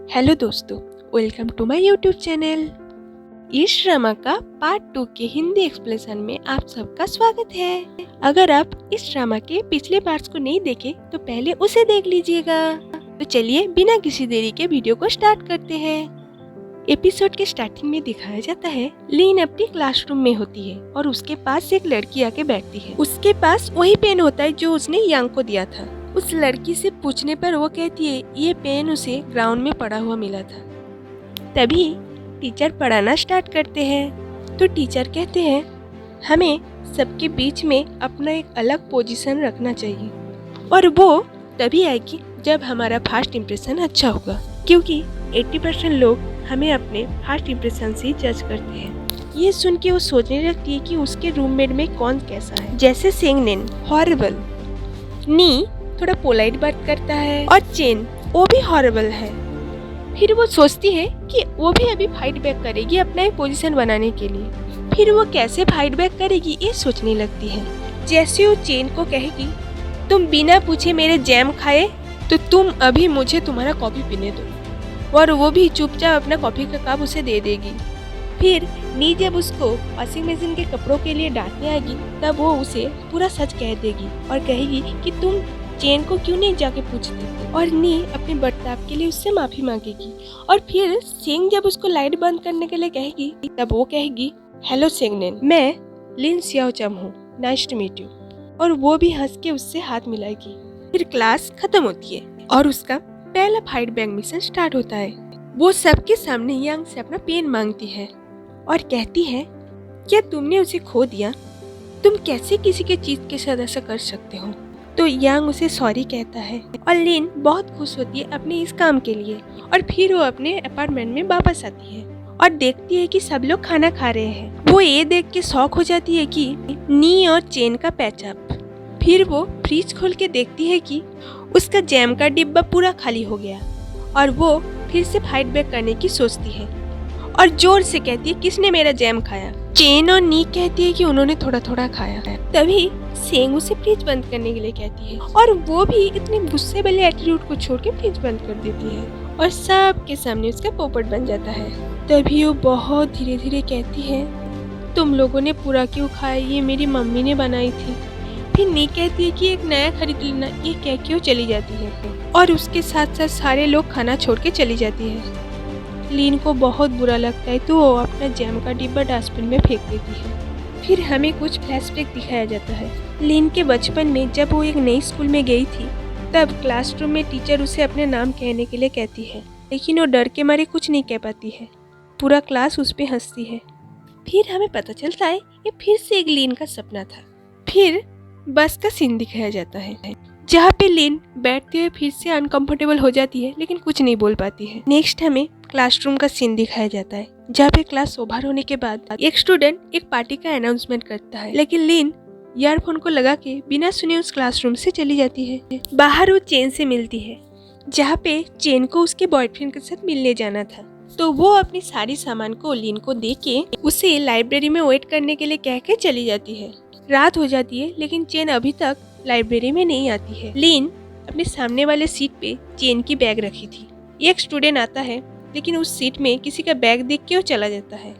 Hello दोस्तों, welcome to my YouTube channel. इस drama का पार्ट 2 के हिंदी एक्सप्लेनेशन में आप सबका स्वागत है। अगर आप इस ड्रामा के पिछले पार्ट्स को नहीं देखे तो पहले उसे देख लीजिएगा। तो चलिए बिना किसी देरी के वीडियो को स्टार्ट करते हैं। एपिसोड के स्टार्टिंग में दिखाया जाता है लीन अपनी क्लासरूम में होती है और उसके पास एक लड़की आके बैठती है। उसके पास वही पेन होता है जो उसने यांग को दिया था। उस लड़की से पूछने पर वो कहती है ये पेन उसे ग्राउंड में पड़ा हुआ मिला था। तभी टीचर पढ़ाना स्टार्ट करते हैं। तो टीचर कहते हैं हमें सबके बीच में अपना एक अलग पोजीशन रखना चाहिए और वो तभी आएगी जब हमारा फर्स्ट इम्प्रेशन अच्छा होगा, क्योंकि 80% लोग हमें अपने फर्स्ट इम्प्रेशन से जज करते हैं। ये सुन के वो सोचने लगती है कि उसके रूममेट में कौन कैसा है। जैसे सेंगनेन हॉरिबल, नी थोड़ा पोलाइट बात करता है और चेन वो भी हॉरिबल है। फिर वो सोचती है कि वो भी अभी फाइट बैक करेगी अपना एक पोजीशन बनाने के लिए। फिर वो कैसे फाइट बैक करेगी ये सोचने लगती है। जैसे वो चेन को कहेगी तुम बिना पूछे मेरे जैम खाए तो तुम अभी मुझे तुम्हारा कॉफी पीने दो, और वो भी चुपचाप अपना कॉफी का कप उसे दे देगी। फिर नी जब उसको वॉशिंग मशीन के कपड़ों के लिए डांटने आएगी तब वो उसे पूरा सच कह देगी और कहेगी कि तुम चेन को क्यों नहीं जाके पूछती, और नी अपने बर्ताव के लिए उससे माफी मांगेगी। और फिर सेंग जब उसको लाइट बंद करने के लिए कहेगी तब वो कहेगी हेलो सेंगनेन, मैं लिन सियाओचम हूँ, नाइस टू मीट यू, और वो भी हंस के उससे हाथ मिलाएगी। फिर क्लास खत्म होती है और उसका पहला फाइट बैक मिशन स्टार्ट होता है। वो सबके सामने यांग से अपना पेन मांगती है और कहती है क्या तुमने उसे खो दिया, तुम कैसे किसी के चीज के साथ ऐसा कर सकते हो। तो यांग उसे सॉरी कहता है और लिन बहुत खुश होती है अपने इस काम के लिए। और फिर वो अपने अपार्टमेंट में वापस आती है और देखती है कि सब लोग खाना खा रहे हैं। वो ये देख के शॉक हो जाती है कि नी और चेन का पैचअप। फिर वो फ्रिज खोल के देखती है कि उसका जैम का डिब्बा पूरा खाली हो गया और वो फिर से फाइट बैक करने की सोचती है और जोर से कहती है किसने मेरा जैम खाया। चेन और नी कहती है कि उन्होंने थोड़ा थोड़ा खाया है। तभी सेंग उसे फ्रिज बंद करने के लिए कहती है और वो भी इतने गुस्से वाले एटीट्यूड को छोड़ के फ्रिज बंद कर देती है और सबके सामने उसका पोपट बन जाता है। तभी वो बहुत धीरे धीरे कहती है तुम लोगों ने पूरा क्यों खाया, ये मेरी मम्मी ने बनाई थी। फिर नी कहती है कि एक नया खरीद लेना, ये कह के वो चली जाती है और उसके साथ साथ सारे लोग खाना छोड़ के चली जाती है। लीन को बहुत बुरा लगता है तो वो अपना जैम का डिब्बा डस्टबिन में फेंक देती है। फिर हमें कुछ फ्लैशबैक दिखाया जाता है। लीन के बचपन में जब वो एक नई स्कूल में गई थी तब क्लासरूम में टीचर उसे अपने नाम कहने के लिए कहती है, लेकिन वो डर के मारे कुछ नहीं कह पाती है। पूरा क्लास उस पर हंसती है। फिर हमें पता चलता है ये फिर से एक लीन का सपना था। फिर बस का सीन दिखाया जाता है जहाँ पे लीन बैठते हुए फिर से अनकंफर्टेबल हो जाती है लेकिन कुछ नहीं बोल पाती है। नेक्स्ट हमें क्लासरूम का सीन दिखाया जाता है जहाँ पे क्लास ओवर होने के बाद एक स्टूडेंट एक पार्टी का अनाउंसमेंट करता है, लेकिन लीन ईयरफोन को लगा के बिना सुने उस क्लासरूम से चली जाती है। बाहर वो चेन से मिलती है जहाँ पे चेन को उसके बॉयफ्रेंड के साथ मिलने जाना था। तो वो अपनी सारी सामान को लीन को दे के उसे लाइब्रेरी में वेट करने के लिए कह के चली जाती है। रात हो जाती है लेकिन चेन अभी तक लाइब्रेरी में नहीं आती है। लीन अपने सामने वाले सीट पे चेन की बैग रखी थी। एक स्टूडेंट आता है लेकिन उस सीट में किसी का बैग देख के वो चला जाता है।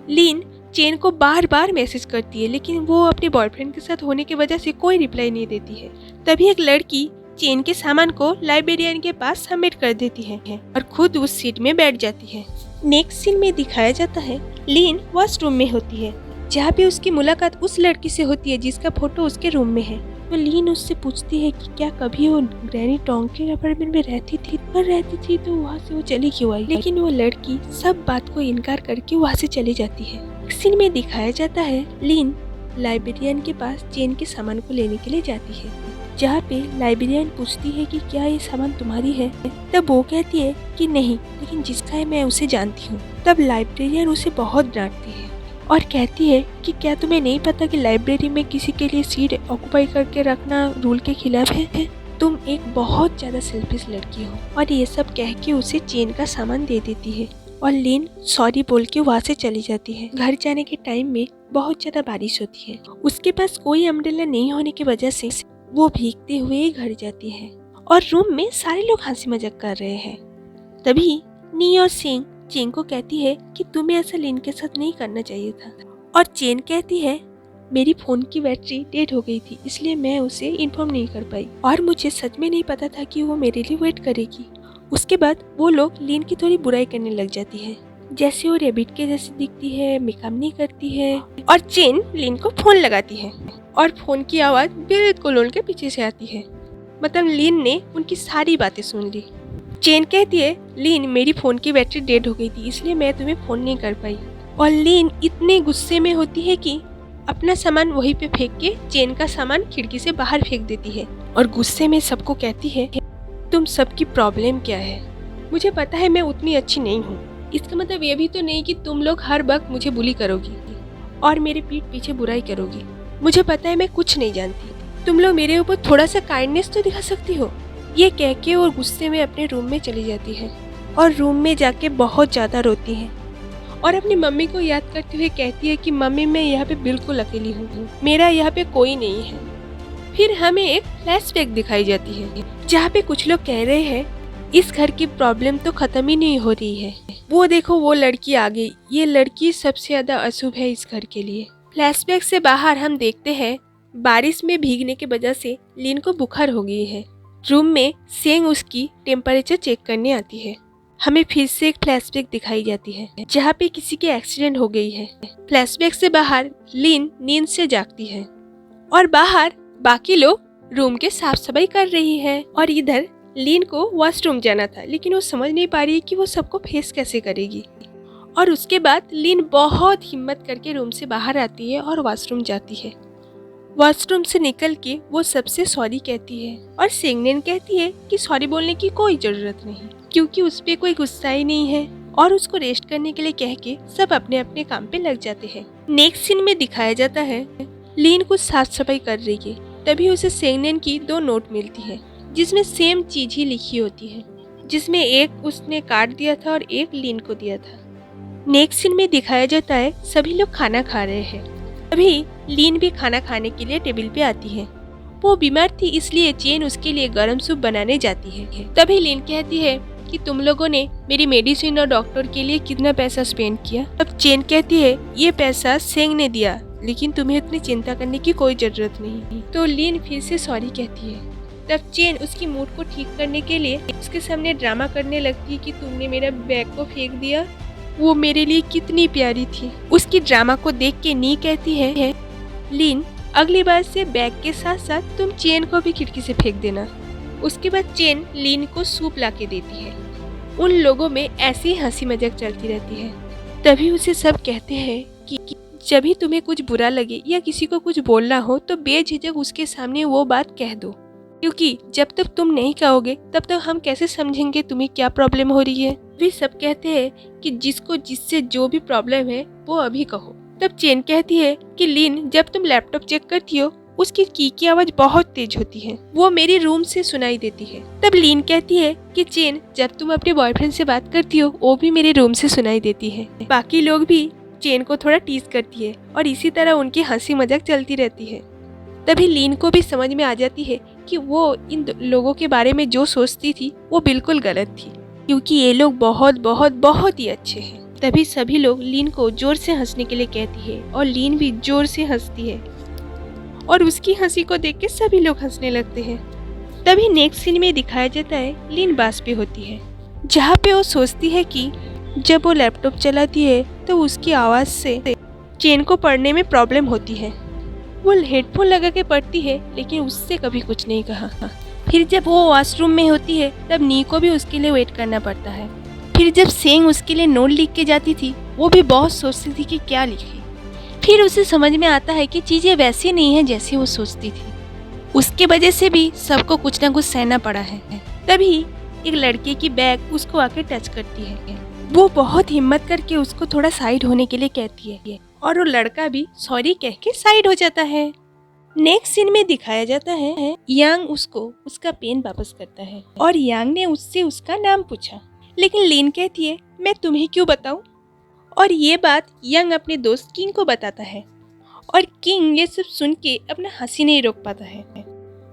लीन चेन को बार बार मैसेज करती है लेकिन वो अपने बॉयफ्रेंड के साथ होने की वजह से कोई रिप्लाई नहीं देती है। तभी एक लड़की चेन के सामान को लाइब्रेरियन के पास सबमिट कर देती है और खुद उस सीट में बैठ जाती है। नेक्स्ट सीन में दिखाया जाता है लीन वॉशरूम में होती है जहाँ पे उसकी मुलाकात उस लड़की से होती है जिसका फोटो उसके रूम में है। तो लीन उससे पूछती है कि क्या कभी वो ग्रैनी टोंग के अपार्टमेंट में रहती थी, पर रहती थी तो वहाँ से वो चली क्यों आई। लेकिन वो लड़की सब बात को इनकार करके वहाँ से चली जाती है। सीन में दिखाया जाता है लीन लाइब्रेरियन के पास चेन के सामान को लेने के लिए जाती है जहाँ पे लाइब्रेरियन पूछती है कि क्या ये सामान तुम्हारी है। तब वो कहती है कि नहीं, लेकिन जिसका है मैं उसे जानती हूँ। तब लाइब्रेरियन उसे बहुत डांटती है और कहती है कि क्या तुम्हें नहीं पता कि लाइब्रेरी में किसी के लिए सीट ऑक्युपाई करके रखना रूल के खिलाफ है। तुम एक बहुत ज़्यादा सेल्फिश लड़की हो। और ये सब कह के उसे चेन का सामान दे देती है और लीन सॉरी बोल के वहाँ से चली जाती है। घर जाने के टाइम में बहुत ज़्यादा बारिश होती है। उसके पास कोई अम्ब्रेला नहीं होने की वजह से वो भीगते हुए घर जाती है और रूम में सारे लोग हंसी मजाक कर रहे हैं। तभी नी और सेंग चेन को कहती है कि तुम्हें ऐसा लिन के साथ नहीं करना चाहिए था। और चेन कहती है मेरी फोन की बैटरी डेड हो गई थी, इसलिए मैं उसे इन्फॉर्म नहीं कर पाई और मुझे सच में नहीं पता था कि वो मेरे लिए वेट करेगी। उसके बाद वो लोग लिन की थोड़ी बुराई करने लग जाती है, जैसे वो रेबिट के जैसी दिखती है, मेकअप नहीं करती है। और चेन लिन को फोन लगाती है और फोन की आवाज़ बिल्कुल उनके पीछे से आती है। मतलब लिन ने उनकी सारी बातें सुन ली। चेन कहती है लिन मेरी फ़ोन की बैटरी डेड हो गई थी, इसलिए मैं तुम्हें फ़ोन नहीं कर पाई। और लिन इतने गुस्से में होती है कि अपना सामान वहीं पे फेंक के चेन का सामान खिड़की से बाहर फेंक देती है और गुस्से में सबको कहती है तुम सबकी प्रॉब्लम क्या है? मुझे पता है मैं उतनी अच्छी नहीं हूँ, इसका मतलब ये भी तो नहीं कि तुम लोग हर वक्त मुझे बुली करोगी और मेरे पीठ पीछे बुराई करोगी। मुझे पता है मैं कुछ नहीं जानती, तुम लोग मेरे ऊपर थोड़ा सा काइंडनेस तो दिखा सकती हो। ये कह के और गुस्से में अपने रूम में चली जाती है और रूम में जाके बहुत ज़्यादा रोती है और अपनी मम्मी को याद करते हुए कहती है कि मम्मी मैं यहाँ पे बिल्कुल अकेली हूँ, मेरा यहाँ पे कोई नहीं है। फिर हमें एक फ्लैशबैक दिखाई जाती है जहाँ पे कुछ लोग कह रहे हैं इस घर की प्रॉब्लम तो खत्म ही नहीं हो रही है, वो देखो वो लड़की आ गई, ये लड़की सबसे ज़्यादा अशुभ है इस घर के लिए। फ्लैशबैक से बाहर हम देखते हैं बारिश में भीगने की वजह से लिन को बुखार हो गई है। रूम में सेंग उसकी टेम्परेचर चेक करने आती है। हमें फिर से एक फ्लैशबैक दिखाई जाती है जहाँ पे किसी के एक्सीडेंट हो गई है। फ्लैशबैक से बाहर लिन नींद से जागती है और बाहर बाकी लोग रूम के साफ सफाई कर रही है और इधर लिन को वॉशरूम जाना था, लेकिन वो समझ नहीं पा रही कि वो सबको फेस कैसे करेगी। और उसके बाद लिन बहुत हिम्मत करके रूम से बाहर आती है और वॉशरूम जाती है। वॉशरूम से निकल के वो सबसे सॉरी कहती है और सेंगनेन कहती है कि सॉरी बोलने की कोई जरूरत नहीं क्योंकि उस पे कोई गुस्सा ही नहीं है और उसको रेस्ट करने के लिए कह के सब अपने अपने काम पे लग जाते हैं। नेक्स्ट सीन में दिखाया जाता है लिन कुछ साफ सफाई कर रही है, तभी उसे सेंगनेन की 2 नोट मिलती है जिसमें सेम चीज ही लिखी होती है, जिसमें एक उसने काट दिया था और एक लिन को दिया था। नेक्स्ट सीन में दिखाया जाता है सभी लोग खाना खा रहे हैं। अभी लिन भी खाना खाने के लिए टेबल पे आती है। वो बीमार थी इसलिए चेन उसके लिए गरम सूप बनाने जाती है। तभी लिन कहती है कि तुम लोगों ने मेरी मेडिसिन और डॉक्टर के लिए कितना पैसा स्पेंड किया। अब चेन कहती है ये पैसा सेंग ने दिया, लेकिन तुम्हें इतनी चिंता करने की कोई जरूरत नहीं। तो लिन फिर से सॉरी कहती है। तब चेन उसकी मूड को ठीक करने के लिए उसके सामने ड्रामा करने लगती है कि तुमने मेरा बैग को फेंक दिया, वो मेरे लिए कितनी प्यारी थी। उसकी ड्रामा को देख के नी कहती है लिन अगली बार से बैग के साथ साथ तुम चेन को भी खिड़की से फेंक देना। उसके बाद चेन लिन को सूप ला के देती है। उन लोगों में ऐसी हंसी मजाक चलती रहती है। तभी उसे सब कहते हैं कि जब भी तुम्हें कुछ बुरा लगे या किसी को कुछ बोलना हो तो बेझिझक उसके सामने वो बात कह दो, क्योंकि जब तक तुम नहीं कहोगे तब तक हम कैसे समझेंगे तुम्हें क्या प्रॉब्लम हो रही है। वे सब कहते हैं कि जिसको जिससे जो भी प्रॉब्लम है वो अभी कहो। तब चेन कहती है कि लिन जब तुम लैपटॉप चेक करती हो उसकी की आवाज बहुत तेज होती है, वो मेरी रूम से सुनाई देती है। तब लिन कहती है कि चेन जब तुम अपने बॉयफ्रेंड से बात करती हो वो भी मेरे रूम से सुनाई देती है। बाकी लोग भी चेन को थोड़ा टीज करती है और इसी तरह उनकी हंसी मजाक चलती रहती है। तभी लिन को भी समझ में आ जाती है कि वो इन लोगों के बारे में जो सोचती थी वो बिल्कुल गलत थी, क्योंकि ये लोग बहुत बहुत बहुत ही अच्छे हैं। तभी सभी लोग लिन को जोर से हंसने के लिए कहती है और लिन भी जोर से हंसती है और उसकी हंसी को देख के सभी लोग हंसने लगते हैं। तभी नेक्स्ट सीन में दिखाया जाता है लिन बास पे होती है, जहाँ पे वो सोचती है कि जब वो लैपटॉप चलाती है तो उसकी आवाज़ से चेन को पढ़ने में प्रॉब्लम होती है। वो हेडफोन लगा के पढ़ती है लेकिन उससे कभी कुछ नहीं कहा। फिर जब वो वॉशरूम में होती है तब नी को भी उसके लिए वेट करना पड़ता है। फिर जब सेंग उसके लिए नोट लिख के जाती थी वो भी बहुत सोचती थी कि क्या लिखे। फिर उसे समझ में आता है कि चीज़ें वैसी नहीं है जैसी वो सोचती थी, उसके वजह से भी सबको कुछ ना कुछ सहना पड़ा है। तभी एक लड़के की बैग उसको आके टच करती है। वो बहुत हिम्मत करके उसको थोड़ा साइड होने के लिए कहती है और वो लड़का भी सॉरी कह के साइड हो जाता है। नेक्स्ट सीन में दिखाया जाता है यांग उसको उसका पेन वापस करता है और यांग ने उससे उसका नाम पूछा, लेकिन लिन कहती है मैं तुम्हें क्यों बताऊं। और ये बात यांग अपने दोस्त किंग को बताता है और किंग ये सब सुन के अपना हंसी नहीं रोक पाता है।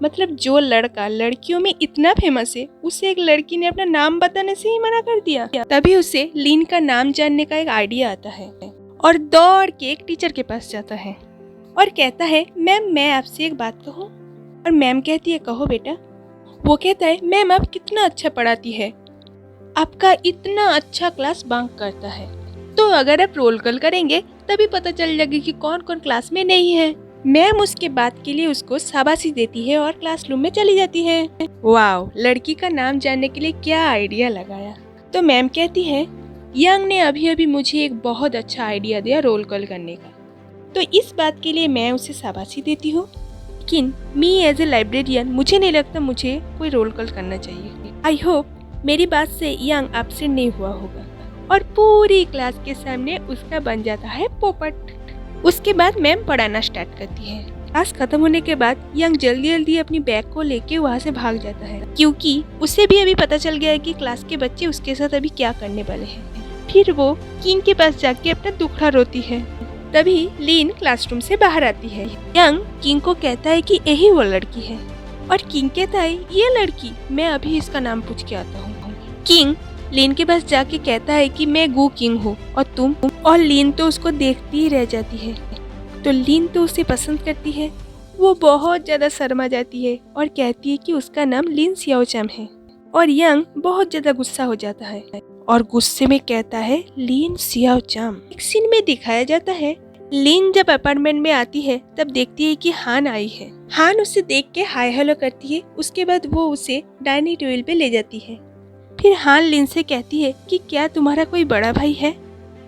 मतलब जो लड़का लड़कियों में इतना फेमस है, उसे एक लड़की ने अपना नाम बताने से ही मना कर दिया। तभी उसे लिन का नाम जानने का एक आइडिया आता है और दौड़ के एक टीचर के पास जाता है और कहता है, मैम मैं आपसे एक बात कहूँ। और मैम कहती है, कहो बेटा। वो कहता है, मैम आप कितना अच्छा पढ़ाती है, आपका इतना अच्छा क्लास बंक करता है, तो अगर आप रोल कॉल करेंगे तभी पता चल जाएगा कि कौन कौन क्लास में नहीं है। मैम उसके बात के लिए उसको शाबाशी देती है और क्लासरूम में चली जाती है। वाओ, लड़की का नाम जानने के लिए क्या आइडिया लगाया। तो मैम कहती है, यंग ने अभी अभी मुझे एक बहुत अच्छा आइडिया दिया रोल कॉल करने का, तो इस बात के लिए मैं उसे शाबाशी देती हूँ। लेकिन मी एज ए लाइब्रेरियन मुझे नहीं लगता मुझे कोई रोल कॉल करना चाहिए। आई होप मेरी बात से यंग अपसेट नहीं हुआ होगा। और पूरी क्लास के सामने उसका बन जाता है पोपट। उसके बाद मैम पढ़ाना स्टार्ट करती है। क्लास खत्म होने के बाद यंग जल्दी जल्दी अपनी बैग को लेके वहाँ से भाग जाता है, क्योंकि उसे भी अभी पता चल गया है कि क्लास के बच्चे उसके साथ अभी क्या करने वाले हैं। फिर वो किंग के पास जाके अपना दुखड़ा रोती है। तभी लिन क्लासरूम से बाहर आती है। यंग किंग को कहता है कि यही वो लड़की है, और किंग कहता है, ये लड़की, मैं अभी इसका नाम पूछ के आता हूँ। किंग लिन के पास जाके कहता है कि मैं गु किंग हूँ और तुम। और लिन तो उसको देखती ही रह जाती है। तो लिन तो उसे पसंद करती है। वो बहुत ज्यादा शर्मा जाती है और कहती है कि उसका नाम लिन सियाओचाम है। और यंग बहुत ज्यादा गुस्सा हो जाता है और गुस्से में कहता है, लिन सियाओचाम। एक सीन में दिखाया जाता है, लिन जब अपार्टमेंट में आती है तब देखती है कि हान आई है। हान उसे देख के हाय हेलो करती है। उसके बाद वो उसे डाइनिंग टेबल पे ले जाती है। फिर हान लिन से कहती है कि क्या तुम्हारा कोई बड़ा भाई है।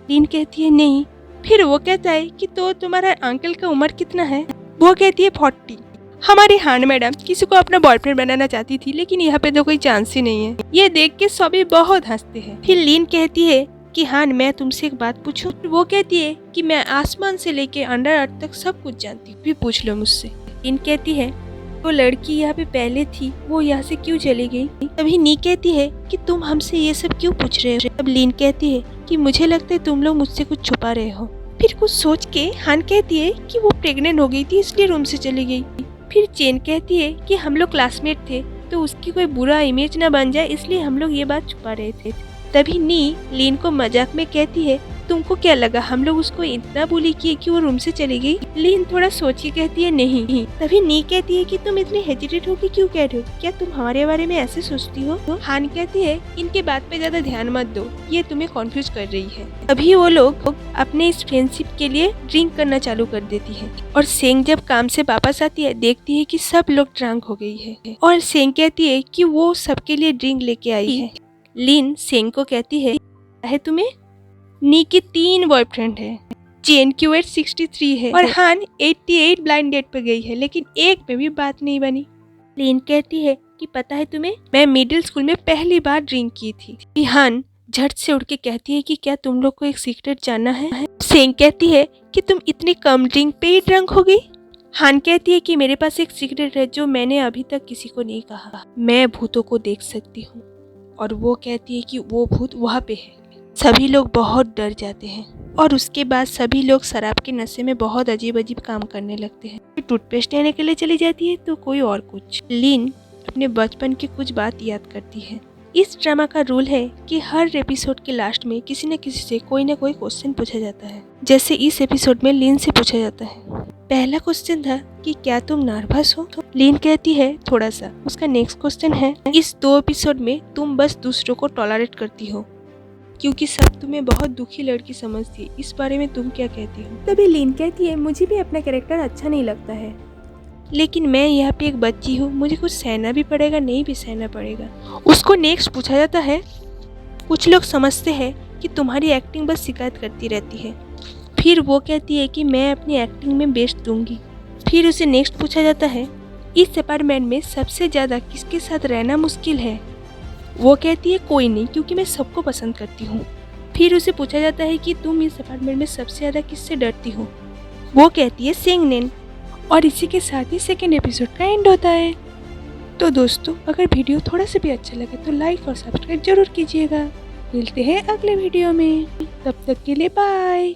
लिन कहती है नहीं। फिर वो कहता है कि तो तुम्हारा अंकल का उम्र कितना है। वो कहती है 40। हमारी हान मैडम किसी को अपना बॉयफ्रेंड बनाना चाहती थी, लेकिन यहाँ पे तो कोई चांस ही नहीं है। ये देख के सभी बहुत हंसते हैं। फिर लिन कहती है कि हान मैं तुमसे एक बात पूछूं। वो कहती है कि मैं आसमान से लेके अंडर अर्थ तक सब कुछ जानती हूँ, भी पूछ लो मुझसे। लिन कहती है, वो लड़की यहाँ पे पहले थी, वो यहाँ से क्यों चली गई। तभी नी कहती है कि तुम हमसे ये सब क्यों पूछ रहे हो। तब लिन कहती है कि मुझे लगता है तुम लोग मुझसे कुछ छुपा रहे हो। फिर कुछ सोच के हान कहती है कि वो प्रेग्नेंट हो गई थी इसलिए रूम से चली गई। फिर चेन कहती है कि हम लोग क्लासमेट थे, तो उसकी कोई बुरा इमेज न बन जाए इसलिए हम लोग ये बात छुपा रहे थे। तभी नी लिन को मजाक में कहती है, तुमको क्या लगा हम लोग उसको इतना बुली किए कि वो रूम से चली गई। लिन थोड़ा सोच के कहती है नहीं। तभी नी कहती है कि तुम इतनी हेजिटेट होके क्यों कह रहे हो, क्या तुम हमारे बारे में ऐसे सोचती हो। हान कहती है, इनके बात पे ज्यादा ध्यान मत दो, ये तुम्हें कॉन्फ्यूज कर रही है। अभी वो लोग अपने इस फ्रेंडशिप के लिए ड्रिंक करना चालू कर देती है। और सेंग जब काम से वापस आती है देखती है कि सब लोग ड्रंक हो गई है। और सेंग कहती है कि वो सबके लिए ड्रिंक लेके आई है। लिन सेंग को कहती है तुम्हें नी की 3 बॉयफ्रेंड है, चेन की वेट 63 है और हान 88 ब्लाइंड डेट पर गई है, लेकिन एक पे भी बात नहीं बनी। लिन कहती है कि पता है तुम्हें, मैं मिडिल स्कूल में पहली बार ड्रिंक की थी। हान झट से उठ के कहती है कि क्या तुम लोग को एक सीक्रेट जानना है। सेंग कहती है कि तुम इतनी कम ड्रिंक पे ही ड्रंक हो गई। हान कहती है कि मेरे पास एक सीक्रेट है जो मैंने अभी तक किसी को नहीं कहा, मैं भूतों को देख सकती हूँ। और वो कहती है कि वो भूत वहाँ पे है। सभी लोग बहुत डर जाते हैं और उसके बाद सभी लोग शराब के नशे में बहुत अजीब अजीब काम करने लगते हैं। कोई टूथपेस्ट लेने के लिए चली जाती है तो कोई और कुछ। लिन अपने बचपन की कुछ बात याद करती है। इस ड्रामा का रूल है कि हर एपिसोड के लास्ट में किसी न किसी से कोई ना कोई क्वेश्चन पूछा जाता है। जैसे इस एपिसोड में लिन से पूछा जाता है। पहला क्वेश्चन था कि क्या तुम नर्वस हो। तो लिन कहती है थोड़ा सा। उसका नेक्स्ट क्वेश्चन है, इस 2 एपिसोड में तुम बस दूसरों को टॉलरेट करती हो क्योंकि सब तुम्हें बहुत दुखी लड़की समझती है, इस बारे में तुम क्या कहती हो। तभी लिन कहती है, मुझे भी अपना कैरेक्टर अच्छा नहीं लगता है, लेकिन मैं यहाँ पे एक बच्ची हूँ, मुझे कुछ सहना भी पड़ेगा, नहीं भी सहना पड़ेगा। उसको नेक्स्ट पूछा जाता है, कुछ लोग समझते हैं कि तुम्हारी एक्टिंग बस शिकायत करती रहती है। फिर वो कहती है कि मैं अपनी एक्टिंग में बेस्ट दूंगी। फिर उसे नेक्स्ट पूछा जाता है, इस अपार्टमेंट में सबसे ज़्यादा किसके साथ रहना मुश्किल है। वो कहती है कोई नहीं, क्योंकि मैं सबको पसंद करती हूँ। फिर उसे पूछा जाता है कि तुम इस अपार्टमेंट में सबसे ज़्यादा किससे डरती हो। वो कहती है सेंगनेन। और इसी के साथ ही सेकेंड एपिसोड का एंड होता है। तो दोस्तों, अगर वीडियो थोड़ा सा भी अच्छा लगे तो लाइक और सब्सक्राइब जरूर कीजिएगा। मिलते हैं अगले वीडियो में, तब तक के लिए बाय।